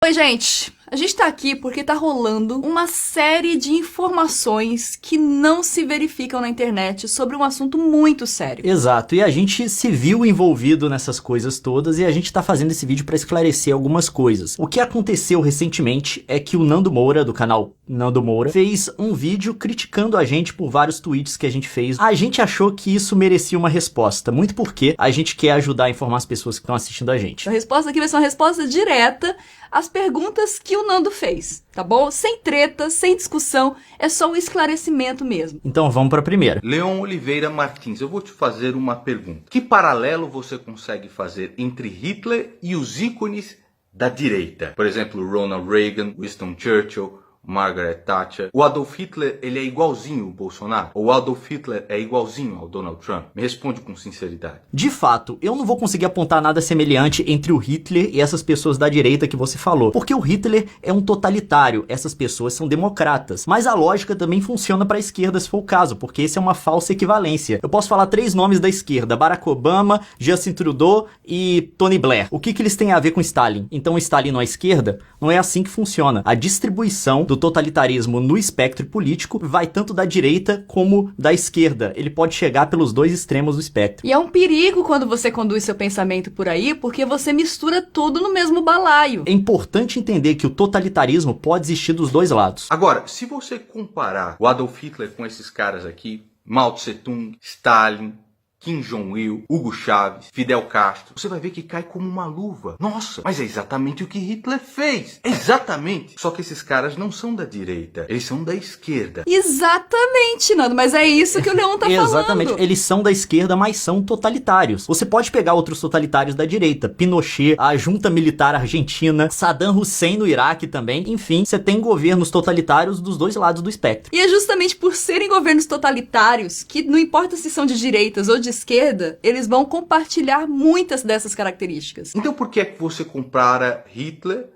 Oi, gente! A gente tá aqui porque tá rolando uma série de informações que não se verificam na internet sobre um assunto muito sério. Exato, e a gente se viu envolvido nessas coisas todas e a gente tá fazendo esse vídeo pra esclarecer algumas coisas. O que aconteceu recentemente é que o Nando Moura, do canal Nando Moura, fez um vídeo criticando a gente por vários tweets que a gente fez. A gente achou que isso merecia uma resposta, muito porque a gente quer ajudar a informar as pessoas que estão assistindo a gente. A resposta aqui vai ser uma resposta direta às perguntas que o Nando fez, tá bom? Sem treta, sem discussão, é só um esclarecimento mesmo. Então vamos pra primeira. Leon Oliveira Martins, eu vou te fazer uma pergunta. Que paralelo você consegue fazer entre Hitler e os ícones da direita? Por exemplo, Ronald Reagan, Winston Churchill, Margaret Thatcher. O Adolf Hitler, ele é igualzinho ao Bolsonaro? Ou o Adolf Hitler é igualzinho ao Donald Trump? Me responde com sinceridade. De fato, eu não vou conseguir apontar nada semelhante entre o Hitler e essas pessoas da direita que você falou. Porque o Hitler é um totalitário, essas pessoas são democratas. Mas a lógica também funciona para a esquerda se for o caso, porque esse é uma falsa equivalência. Eu posso falar 3 nomes da esquerda: Barack Obama, Justin Trudeau e Tony Blair. O que eles têm a ver com Stalin? Então Stalin não é esquerda? Não é assim que funciona. A distribuição do totalitarismo no espectro político vai tanto da direita como da esquerda. Ele pode chegar pelos dois extremos do espectro. E é um perigo quando você conduz seu pensamento por aí, porque você mistura tudo no mesmo balaio. É importante entender que o totalitarismo pode existir dos dois lados. Agora, se você comparar o Adolf Hitler com esses caras aqui, Mao Tse Tung, Stalin, Kim Jong-il, Hugo Chávez, Fidel Castro, você vai ver que cai como uma luva. Nossa, mas é exatamente o que Hitler fez. Exatamente. Só que esses caras não são da direita, eles são da esquerda. Exatamente, Nando, mas é isso que o Leon tá falando. Exatamente, eles são da esquerda, mas são totalitários. Você pode pegar outros totalitários da direita, Pinochet, a junta militar argentina, Saddam Hussein no Iraque também. Enfim, você tem governos totalitários dos dois lados do espectro. E é justamente por serem governos totalitários que, não importa se são de direitas ou de esquerda, eles vão compartilhar muitas dessas características. Então por que é que você compara Hitler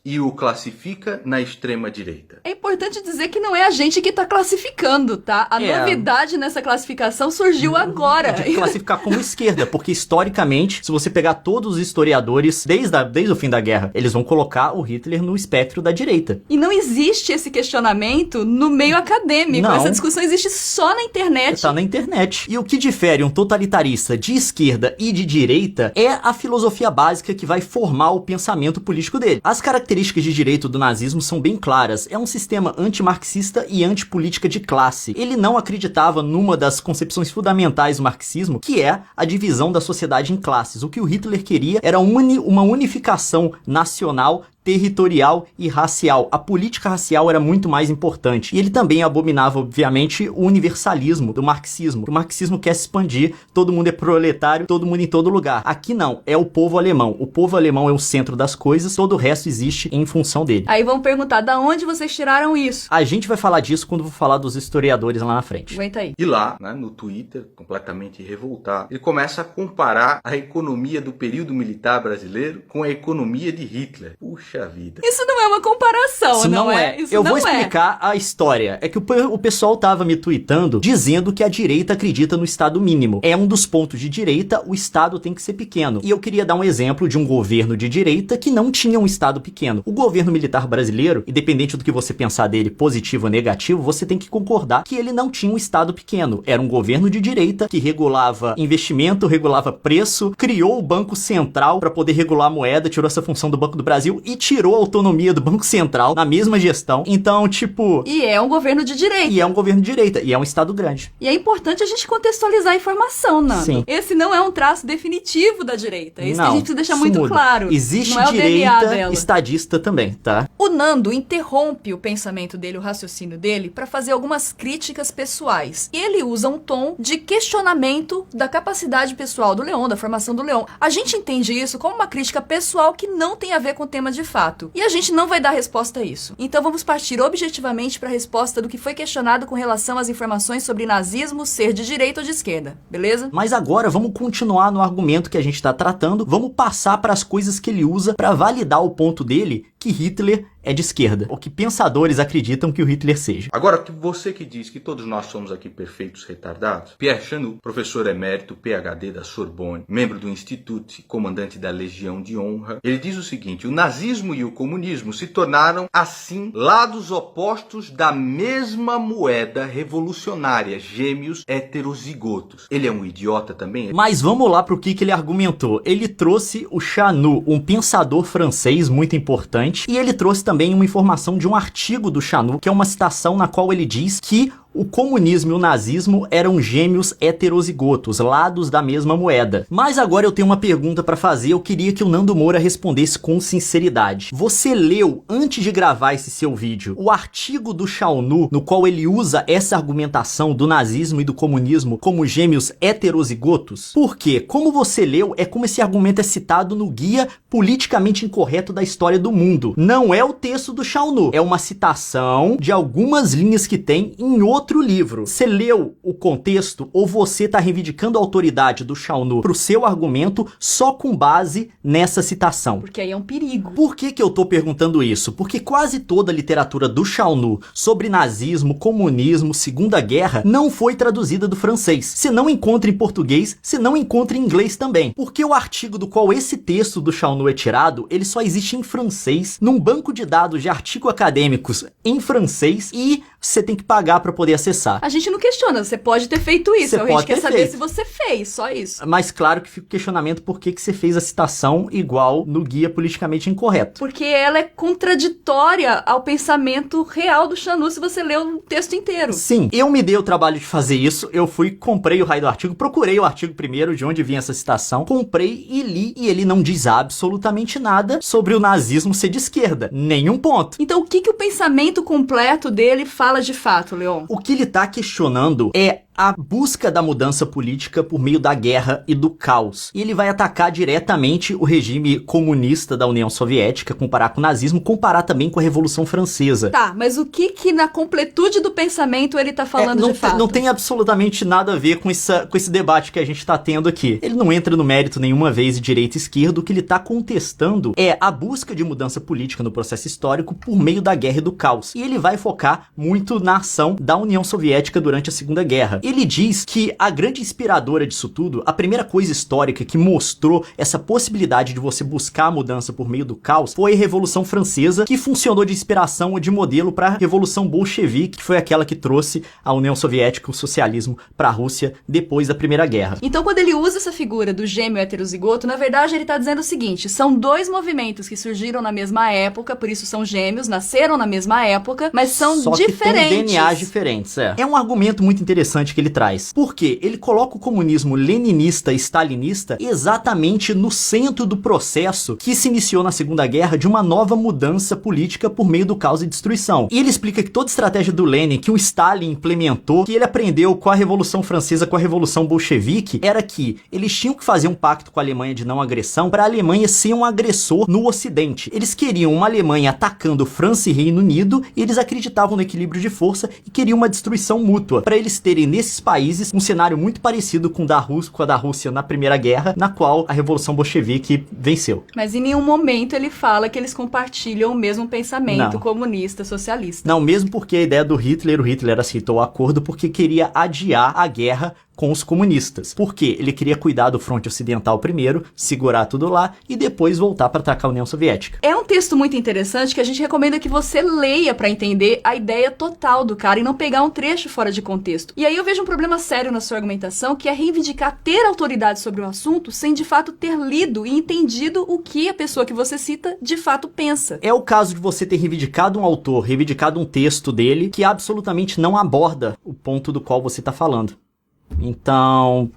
e o classifica na extrema direita? É importante dizer que não é a gente que tá classificando, tá? A novidade nessa classificação surgiu agora. De classificar como esquerda, porque historicamente, se você pegar todos os historiadores, desde o fim da guerra, eles vão colocar o Hitler no espectro da direita. E não existe esse questionamento no meio acadêmico. Não. Essa discussão existe só na internet. Tá na internet. E o que difere um totalitarista de esquerda e de direita é a filosofia básica que vai formar o pensamento político dele. As características de direito do nazismo são bem claras. É um sistema antimarxista e antipolítica de classe. Ele não acreditava numa das concepções fundamentais do marxismo, que é a divisão da sociedade em classes. O que o Hitler queria era uma unificação nacional, territorial e racial. A política racial era muito mais importante. E ele também abominava, obviamente, o universalismo do marxismo. O marxismo quer se expandir, todo mundo é proletário, todo mundo em todo lugar. Aqui não, é o povo alemão. O povo alemão é o centro das coisas, todo o resto existe em função dele. Aí vão perguntar, da onde vocês tiraram isso? A gente vai falar disso quando eu vou falar dos historiadores lá na frente. Aguenta aí. E lá, né, no Twitter, completamente revoltado, ele começa a comparar a economia do período militar brasileiro com a economia de Hitler. Puxa vida. Isso não é uma comparação, Isso não é. Isso eu não vou explicar a história. É que o pessoal tava me tweetando dizendo que a direita acredita no Estado mínimo. É um dos pontos de direita, o Estado tem que ser pequeno. E eu queria dar um exemplo de um governo de direita que não tinha um Estado pequeno. O governo militar brasileiro, independente do que você pensar dele, positivo ou negativo, você tem que concordar que ele não tinha um Estado pequeno. Era um governo de direita que regulava investimento, regulava preço, criou o Banco Central para poder regular a moeda, tirou essa função do Banco do Brasil e tirou a autonomia do Banco Central na mesma gestão. Então, tipo... E é um governo de direita. E é um governo de direita. E é um Estado grande. E é importante a gente contextualizar a informação, Nando. Sim. Esse não é um traço definitivo da direita. Isso não, que a gente precisa deixar isso muito muda. claro. Existe não é o DNA direita dela. estadista também, tá? O Nando interrompe o pensamento dele, o raciocínio dele, para fazer algumas críticas pessoais. Ele usa um tom de questionamento da capacidade pessoal do Leon, da formação do Leon. A gente entende isso como uma crítica pessoal que não tem a ver com o tema de fato. E a gente não vai dar resposta a isso. Então vamos partir objetivamente para a resposta do que foi questionado com relação às informações sobre nazismo ser de direita ou de esquerda, beleza? Mas agora vamos continuar no argumento que a gente tá tratando, vamos passar para as coisas que ele usa para validar o ponto dele que Hitler é de esquerda, o que pensadores acreditam que o Hitler seja. Agora, você que diz que todos nós somos aqui perfeitos retardados, Pierre Chanou, professor emérito, PhD da Sorbonne, membro do Instituto, comandante da Legião de Honra, ele diz o seguinte: o nazismo e o comunismo se tornaram, assim, lados opostos da mesma moeda revolucionária, gêmeos heterozigotos. Ele é um idiota também? Mas vamos lá para o que ele argumentou. Ele trouxe o Chanou, um pensador francês muito importante, e ele trouxe também uma informação de um artigo do Chanou, que é uma citação na qual ele diz que o comunismo e o nazismo eram gêmeos heterozigotos, lados da mesma moeda. Mas agora eu tenho uma pergunta para fazer, eu queria que o Nando Moura respondesse com sinceridade. Você leu, antes de gravar esse seu vídeo, o artigo do Chanou, no qual ele usa essa argumentação do nazismo e do comunismo como gêmeos heterozigotos? Por quê? Como você leu, é como esse argumento é citado no Guia Politicamente Incorreto da História do Mundo. Não é o texto do Chanou, é uma citação de algumas linhas que tem em outro livro. Você leu o contexto ou você está reivindicando a autoridade do Chanou pro seu argumento só com base nessa citação? Porque aí é um perigo. Por que eu tô perguntando isso? Porque quase toda a literatura do Chanou sobre nazismo, comunismo, Segunda Guerra não foi traduzida do francês. Você não encontra em português, você não encontra em inglês também. Porque o artigo do qual esse texto do Chanou é tirado, ele só existe em francês, num banco de dados de artigos acadêmicos em francês, e você tem que pagar para poder acessar. A gente não questiona, você pode ter feito isso. A gente quer saber se você fez, só isso. Mas claro que fica o questionamento por que você fez a citação igual no Guia Politicamente Incorreto. Porque ela é contraditória ao pensamento real do Chanou se você lê o texto inteiro. Sim, eu me dei o trabalho de fazer isso, eu comprei o raio do artigo, procurei o artigo primeiro, de onde vinha essa citação, comprei e li, e ele não diz absolutamente nada sobre o nazismo ser de esquerda. Nenhum ponto. Então o que o pensamento completo dele fala de fato, Leon? O que ele tá questionando é a busca da mudança política por meio da guerra e do caos. E ele vai atacar diretamente o regime comunista da União Soviética, comparar com o nazismo, comparar também com a Revolução Francesa. Tá, mas o que na completude do pensamento ele tá falando de fato? Não tem absolutamente nada a ver com esse debate que a gente tá tendo aqui. Ele não entra no mérito nenhuma vez de direita e esquerda. O que ele tá contestando é a busca de mudança política no processo histórico por meio da guerra e do caos. E ele vai focar muito na ação da União Soviética durante a Segunda Guerra. Ele diz que a grande inspiradora disso tudo, a primeira coisa histórica que mostrou essa possibilidade de você buscar a mudança por meio do caos, foi a Revolução Francesa, que funcionou de inspiração ou de modelo para a Revolução Bolchevique, que foi aquela que trouxe a União Soviética, o socialismo, para a Rússia depois da Primeira Guerra. Então, quando ele usa essa figura do gêmeo heterozigoto, na verdade ele está dizendo o seguinte: são dois movimentos que surgiram na mesma época, por isso são gêmeos, nasceram na mesma época, mas são só diferentes. Que tem DNAs diferentes, É um argumento muito interessante que ele traz. Por quê? Ele coloca o comunismo leninista e stalinista exatamente no centro do processo que se iniciou na Segunda Guerra de uma nova mudança política por meio do caos e destruição. E ele explica que toda a estratégia do Lenin, que o Stalin implementou, que ele aprendeu com a Revolução Francesa, com a Revolução Bolchevique, era que eles tinham que fazer um pacto com a Alemanha de não agressão para a Alemanha ser um agressor no Ocidente. Eles queriam uma Alemanha atacando França e Reino Unido, e eles acreditavam no equilíbrio de força e queriam uma destruição mútua, para eles terem nesses países um cenário muito parecido com a da Rússia na Primeira Guerra, na qual a Revolução Bolchevique venceu. Mas em nenhum momento ele fala que eles compartilham o mesmo pensamento comunista, socialista. Não, mesmo porque a ideia do Hitler, o Hitler aceitou o acordo porque queria adiar a guerra com os comunistas. Por quê? Ele queria cuidar do fronte ocidental primeiro, segurar tudo lá e depois voltar para atacar a União Soviética. É um texto muito interessante que a gente recomenda que você leia para entender a ideia total do cara e não pegar um trecho fora de contexto. E aí eu vejo um problema sério na sua argumentação, que é reivindicar ter autoridade sobre o assunto sem de fato ter lido e entendido o que a pessoa que você cita de fato pensa. É o caso de você ter reivindicado um autor, reivindicado um texto dele que absolutamente não aborda o ponto do qual você está falando. Então,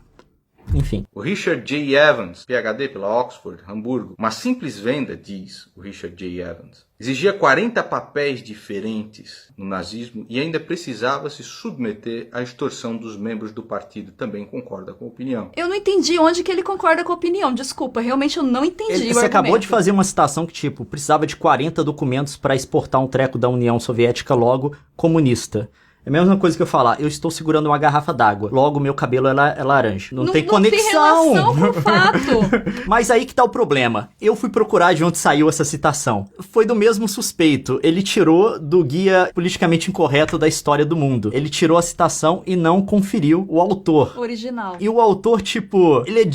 enfim. O Richard J. Evans, PhD pela Oxford, Hamburgo, uma simples venda, diz o Richard J. Evans, exigia 40 papéis diferentes no nazismo e ainda precisava se submeter à extorsão dos membros do partido. Também concorda com a opinião. Eu não entendi onde que ele concorda com a opinião. Desculpa, realmente eu não entendi Você acabou de fazer uma citação que, tipo, precisava de 40 documentos para exportar um treco da União Soviética logo comunista. É a mesma coisa que eu falar, eu estou segurando uma garrafa d'água, logo meu cabelo é laranja. Não tem conexão. Não tem relação com o fato. Mas aí que tá o problema. Eu fui procurar de onde saiu essa citação. Foi do mesmo suspeito. Ele tirou do Guia Politicamente Incorreto da História do Mundo. Ele tirou a citação e não conferiu o autor. Original. E o autor, tipo, ele é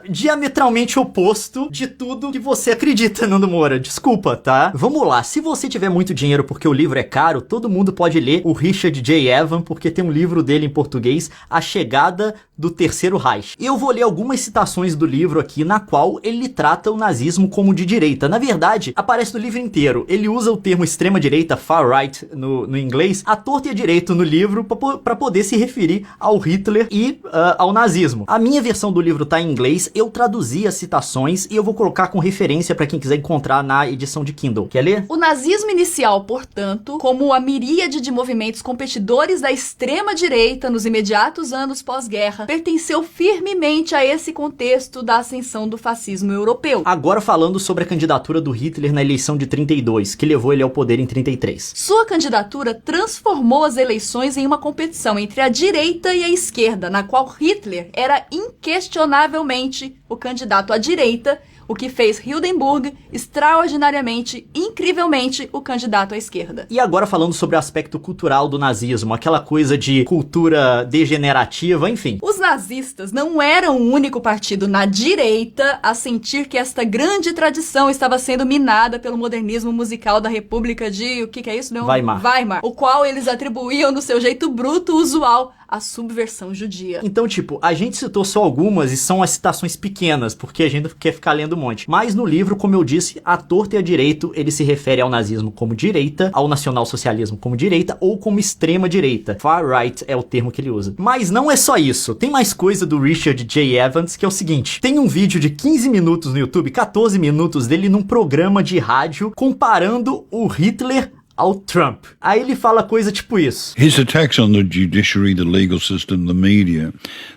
diametralmente oposto de tudo que você acredita, Nando Moura. Desculpa, tá? Vamos lá. Se você tiver muito dinheiro porque o livro é caro, todo mundo pode ler o Richard J. Evans, porque tem um livro dele em português, A Chegada do Terceiro Reich. Eu vou ler algumas citações do livro aqui, na qual ele trata o nazismo como de direita. Na verdade, aparece no livro inteiro. Ele usa o termo extrema-direita, far-right, no inglês, à torta e à direita no livro, para poder se referir ao Hitler e ao nazismo. A minha versão do livro tá em inglês, eu traduzi as citações e eu vou colocar com referência para quem quiser encontrar na edição de Kindle. Quer ler? O nazismo inicial, portanto, como a miríade de movimentos competidores da extrema-direita nos imediatos anos pós-guerra, pertenceu firmemente a esse contexto da ascensão do fascismo europeu. Agora falando sobre a candidatura do Hitler na eleição de 32, que levou ele ao poder em 33. Sua candidatura transformou as eleições em uma competição entre a direita e a esquerda, na qual Hitler era inquestionavelmente o candidato à direita, o que fez Hindenburg extraordinariamente, incrivelmente, o candidato à esquerda. E agora falando sobre o aspecto cultural do nazismo, aquela coisa de cultura degenerativa, enfim. Os nazistas não eram o único partido na direita a sentir que esta grande tradição estava sendo minada pelo modernismo musical da República de... o que é isso? Não? Weimar. O qual eles atribuíam do seu jeito bruto, usual, a subversão judia. Então, tipo, a gente citou só algumas e são as citações pequenas, porque a gente quer ficar lendo um monte. Mas no livro, como eu disse, à torta e à direito, ele se refere ao nazismo como direita, ao nacionalsocialismo como direita ou como extrema direita. Far right é o termo que ele usa. Mas não é só isso. Tem mais coisa do Richard J. Evans, que é o seguinte. Tem um vídeo de 15 minutos no YouTube, 14 minutos dele num programa de rádio, comparando o Hitler ao Trump. Aí ele fala coisa tipo isso. His attacks on the judiciary, the legal system, the media,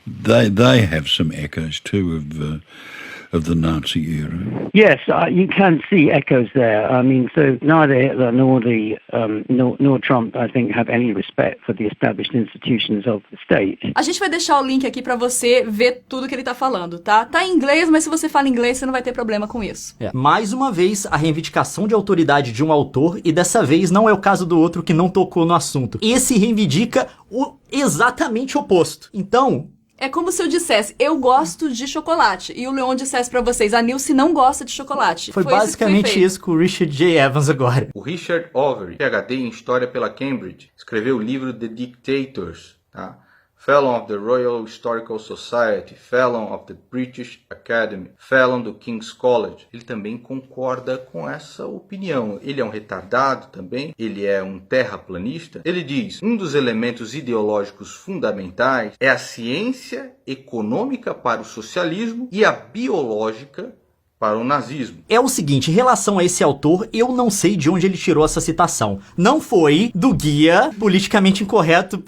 they have some echoes too of the Nazi era. Yes, you can see echoes there. I mean, so neither Hitler nor Trump, I think, have any respect for the established institutions of the state. A gente vai deixar o link aqui pra você ver tudo que ele tá falando, tá? Tá em inglês, mas se você fala inglês, você não vai ter problema com isso. Mais uma vez, a reivindicação de autoridade de um autor, e dessa vez não é o caso do outro que não tocou no assunto. Esse reivindica o exatamente oposto. Então... é como se eu dissesse, eu gosto de chocolate, e o Leon dissesse pra vocês, a Nilce não gosta de chocolate. Foi basicamente isso com o Richard J. Evans agora. O Richard Overy, PhD em História pela Cambridge, escreveu o livro The Dictators, tá? Fellow of the Royal Historical Society, Fellow of the British Academy, Fellow do King's College. Ele também concorda com essa opinião. Ele é um retardado também, ele é um terraplanista. Ele diz, um dos elementos ideológicos fundamentais é a ciência econômica para o socialismo e a biológica para o nazismo. É o seguinte, em relação a esse autor, eu não sei de onde ele tirou essa citação. Não foi do Guia Politicamente Incorreto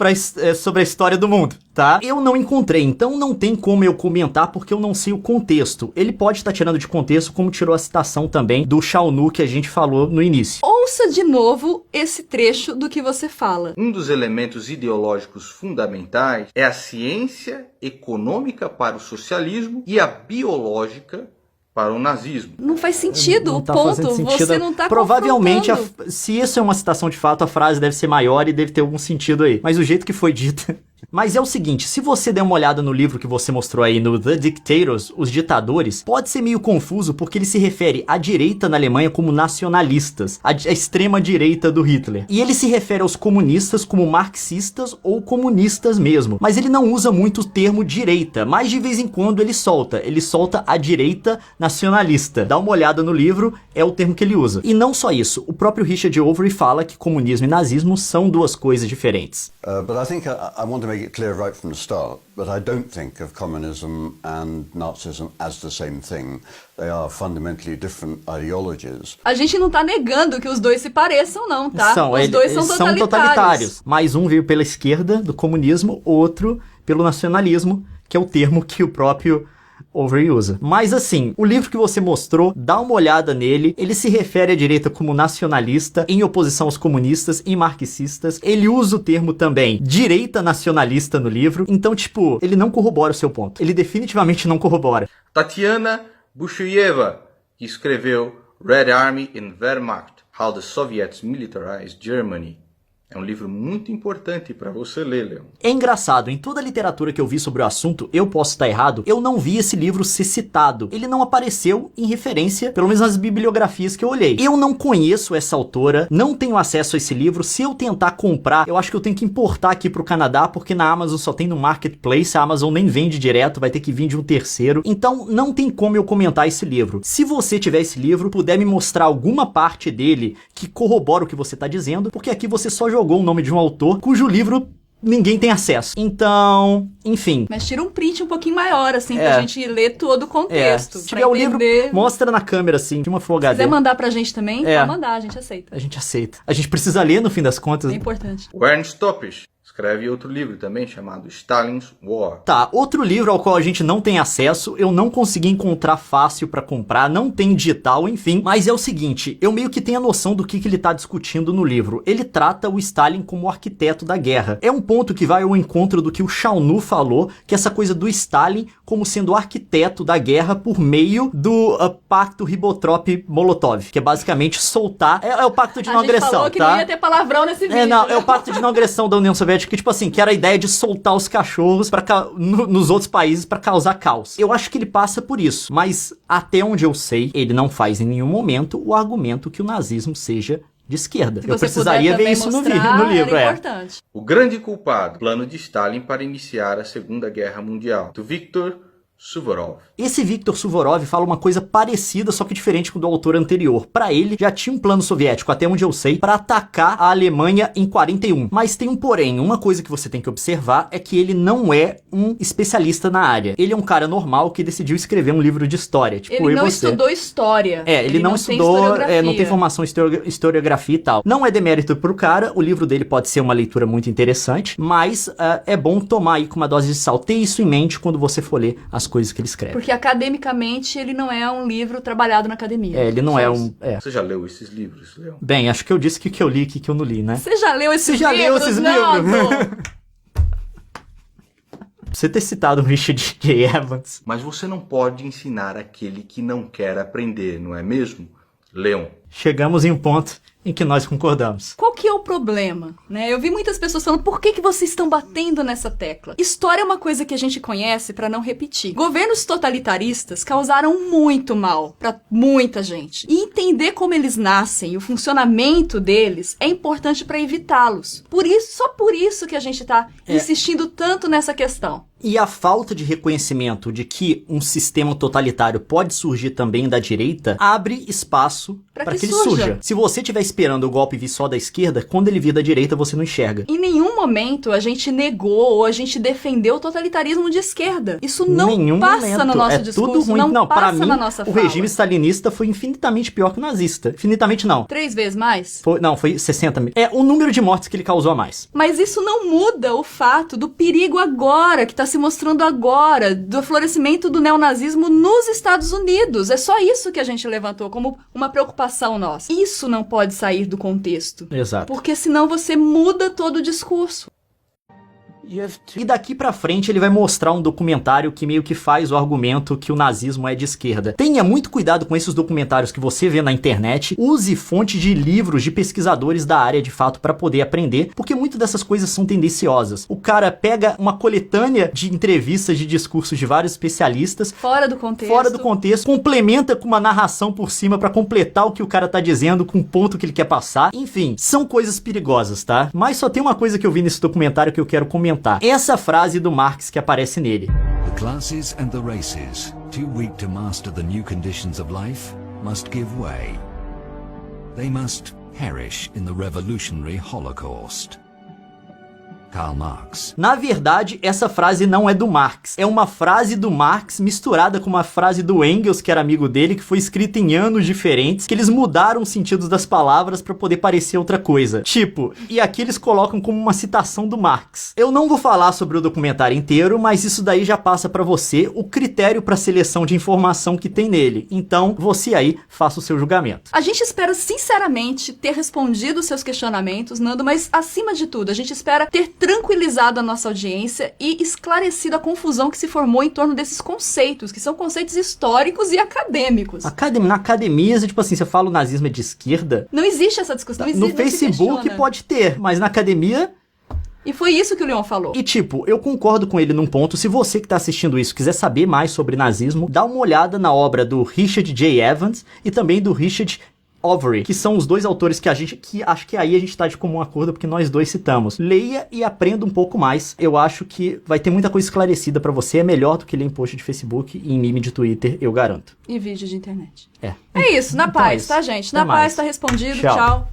sobre a História do Mundo, tá? Eu não encontrei, então não tem como eu comentar porque eu não sei o contexto. Ele pode estar tirando de contexto como tirou a citação também do Shaunu que a gente falou no início. Ouça de novo esse trecho do que você fala. Um dos elementos ideológicos fundamentais é a ciência econômica para o socialismo e a biológica para o nazismo. Não faz sentido, não o tá ponto, sentido. você não tá Provavelmente, confrontando. Se isso é uma citação de fato, a frase deve ser maior e deve ter algum sentido aí. Mas o jeito que foi dita... Mas é o seguinte, se você der uma olhada no livro que você mostrou aí, no The Dictators, Os Ditadores, pode ser meio confuso porque ele se refere à direita na Alemanha como nacionalistas, a extrema direita do Hitler. E ele se refere aos comunistas como marxistas ou comunistas mesmo. Mas ele não usa muito o termo direita, mas de vez em quando ele solta a direita nacionalista. Dá uma olhada no livro, é o termo que ele usa. E não só isso, o próprio Richard Overy fala que comunismo e nazismo são duas coisas diferentes. But I think I want to make it clear right from the start that I don't think of communism and Nazism as the same thing. They are fundamentally different ideologies. A gente não tá negando que os dois se pareçam, não, tá? Os dois são são totalitários. Mas um veio pela esquerda do comunismo, outro pelo nacionalismo, que é o termo que o próprio overusa. Mas assim, o livro que você mostrou, dá uma olhada nele, ele se refere à direita como nacionalista, em oposição aos comunistas e marxistas. Ele usa o termo também direita nacionalista no livro. Então, tipo, ele não corrobora o seu ponto. Ele definitivamente não corrobora. Tatiana Bushuyeva, que escreveu Red Army and Wehrmacht, How the Soviets Militarized Germany. É um livro muito importante para você ler, Leon. É engraçado, em toda a literatura que eu vi sobre o assunto, eu posso estar errado, eu não vi esse livro ser citado. Ele não apareceu em referência, pelo menos nas bibliografias que eu olhei. Eu não conheço essa autora, não tenho acesso a esse livro. Se eu tentar comprar, eu acho que eu tenho que importar aqui pro Canadá, porque na Amazon só tem no Marketplace, a Amazon nem vende direto, vai ter que vir de um terceiro. Então, não tem como eu comentar esse livro. Se você tiver esse livro, puder me mostrar alguma parte dele que corrobora o que você tá dizendo, porque aqui você só jogou o nome de um autor cujo livro ninguém tem acesso. Então, enfim. Mas tira um print um pouquinho maior, assim, pra gente ler todo o contexto. Se tiver o livro, mostra na câmera, assim, de uma Full HD. Se quiser mandar pra gente também, pode mandar, a gente aceita. A gente aceita. A gente precisa ler, no fim das contas. É importante. O Ernst Topisch escreve outro livro também, chamado Stalin's War. Tá, outro livro ao qual a gente não tem acesso, eu não consegui encontrar fácil pra comprar, não tem digital, enfim. Mas é o seguinte, eu meio que tenho a noção do que ele tá discutindo no livro. Ele trata o Stalin como o arquiteto da guerra. É um ponto que vai ao encontro do que o Shaunu falou, que essa coisa do Stalin como sendo o arquiteto da guerra por meio do pacto Ribbentrop-Molotov, que é basicamente soltar... É o pacto de não agressão, tá? A gente falou que não ia ter palavrão nesse vídeo. É o pacto de não agressão da União Soviética, que tipo assim, que era a ideia de soltar os cachorros nos outros países pra causar caos. Eu acho que ele passa por isso, mas até onde eu sei, ele não faz em nenhum momento o argumento que o nazismo seja de esquerda. Eu precisaria ver isso no livro. Importante. O grande culpado, plano de Stalin para iniciar a Segunda Guerra Mundial, do Viktor Suvorov. Esse Viktor Suvorov fala uma coisa parecida, só que diferente com o do autor anterior. Pra ele, já tinha um plano soviético, até onde eu sei, pra atacar a Alemanha em 41. Mas tem um porém, uma coisa que você tem que observar é que ele não é um especialista na área. Ele é um cara normal que decidiu escrever um livro de história. Tipo, ele não estudou história. Ele não estudou, não tem formação em historiografia e tal. Não é demérito pro cara, o livro dele pode ser uma leitura muito interessante, mas é bom tomar aí com uma dose de sal. Ter isso em mente quando você for ler as coisas que ele escreve. Porque academicamente ele não é um livro trabalhado na academia. Ele não é um... Você já leu esses livros, Leon? Bem, acho que eu disse que eu li e que eu não li, né? Você já leu esses livros? Leu esses livros? Você ter citado o Richard J. Evans. Mas você não pode ensinar aquele que não quer aprender, não é mesmo, Leon? Chegamos em um ponto em que nós concordamos. Qual que é o problema, né? Eu vi muitas pessoas falando, por que vocês estão batendo nessa tecla? História é uma coisa que a gente conhece pra não repetir. Governos totalitaristas causaram muito mal pra muita gente. E entender como eles nascem e o funcionamento deles é importante pra evitá-los. Só por isso que a gente tá insistindo tanto nessa questão. E a falta de reconhecimento de que um sistema totalitário pode surgir também da direita abre espaço para que ele surja. Se você estiver esperando o golpe vir só da esquerda, quando ele vir da direita, você não enxerga. Em nenhum momento a gente negou ou a gente defendeu o totalitarismo de esquerda. Isso não passa no nosso discurso, tudo ruim. Não, passa para mim, na nossa fala. O regime stalinista foi infinitamente pior que o nazista. Infinitamente não. 3 vezes mais? Foi 60 mil. É o número de mortes que ele causou a mais. Mas isso não muda o fato do perigo agora, que tá se mostrando agora, do florescimento do neonazismo nos Estados Unidos. É só isso que a gente levantou como uma preocupação nossa. Isso não pode sair do contexto. Exato. Porque senão você muda todo o discurso. E daqui pra frente ele vai mostrar um documentário que meio que faz o argumento que o nazismo é de esquerda. Tenha muito cuidado com esses documentários que você vê na internet. Use fonte de livros de pesquisadores da área de fato pra poder aprender, porque muitas dessas coisas são tendenciosas. O cara pega uma coletânea de entrevistas de discursos de vários especialistas fora do contexto, complementa com uma narração por cima pra completar o que o cara tá dizendo com o ponto que ele quer passar. Enfim, são coisas perigosas, tá? Mas só tem uma coisa que eu vi nesse documentário que eu quero comentar. Essa frase do Marx que aparece nele. The classes and the races, too weak to master the new conditions of life, must give way. They must perish in the revolutionary Holocaust. Karl Marx. Na verdade, essa frase não é do Marx. É uma frase do Marx misturada com uma frase do Engels, que era amigo dele, que foi escrita em anos diferentes, que eles mudaram os sentidos das palavras pra poder parecer outra coisa. Tipo, e aqui eles colocam como uma citação do Marx. Eu não vou falar sobre o documentário inteiro, mas isso daí já passa pra você o critério pra seleção de informação que tem nele. Então, você aí faça o seu julgamento. A gente espera sinceramente ter respondido os seus questionamentos, Nando, mas acima de tudo, a gente espera ter tranquilizado a nossa audiência e esclarecido a confusão que se formou em torno desses conceitos, que são conceitos históricos e acadêmicos. Na academia, tipo assim, você fala o nazismo é de esquerda? Não existe essa discussão. No Facebook pode ter, mas na academia... E foi isso que o Leon falou. E tipo, eu concordo com ele num ponto. Se você que tá assistindo isso quiser saber mais sobre nazismo, dá uma olhada na obra do Richard J. Evans e também do Richard Overy, que são os dois autores que acho que aí a gente tá de comum acordo, porque nós dois citamos. Leia e aprenda um pouco mais. Eu acho que vai ter muita coisa esclarecida pra você. É melhor do que ler em post de Facebook e em meme de Twitter, eu garanto. E vídeo de internet. É isso, na então paz, tá, gente? Na paz, tá respondido. Tchau.